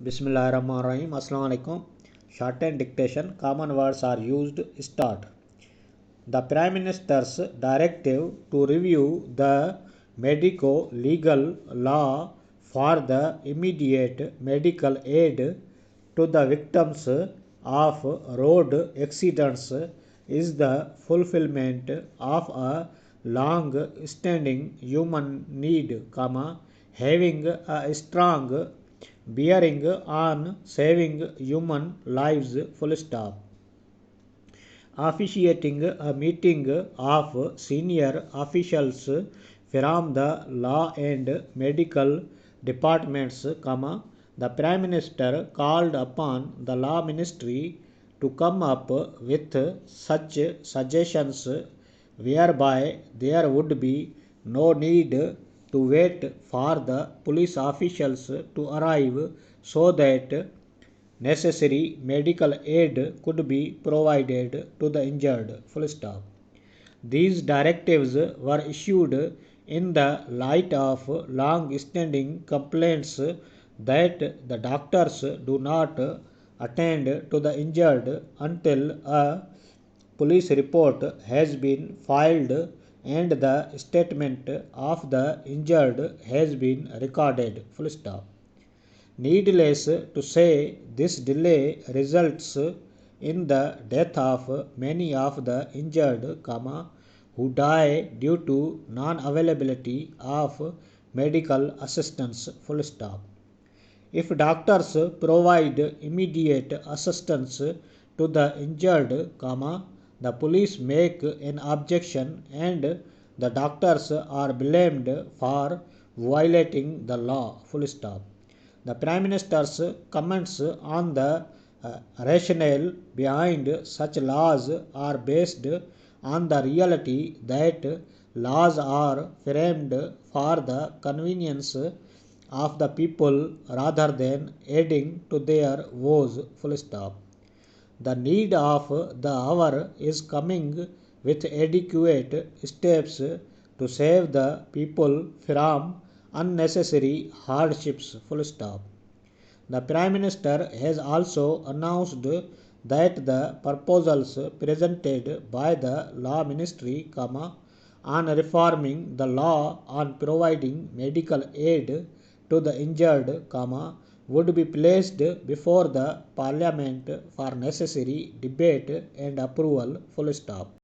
Bismillahirrahmanirrahim. Assalamu alaikum. Shorthand dictation. Common words are used. Start. The Prime Minister's directive to review the medico-legal law for the immediate medical aid to the victims of road accidents is the fulfillment of a long-standing human need, having a strong bearing on saving human lives. Full stop. Officiating a meeting of senior officials from the law and medical departments, the Prime Minister called upon the Law Ministry to come up with such suggestions whereby there would be no need to wait for the police officials to arrive so that necessary medical aid could be provided to the injured. Full stop. These directives were issued in the light of long-standing complaints that the doctors do not attend to the injured until a police report has been filed and the statement of the injured has been recorded. Full stop. Needless to say, this delay results in the death of many of the injured, who die due to non-availability of medical assistance. Full stop. If doctors provide immediate assistance to the injured, the police make an objection and the doctors are blamed for violating the law. Full stop. The Prime Minister's comments on the rationale behind such laws are based on the reality that laws are framed for the convenience of the people rather than adding to their woes. Full stop. The need of the hour is coming with adequate steps to save the people from unnecessary hardships. Full stop. The Prime Minister has also announced that the proposals presented by the Law Ministry, on reforming the law on providing medical aid to the injured, would be placed before the Parliament for necessary debate and approval. Full stop.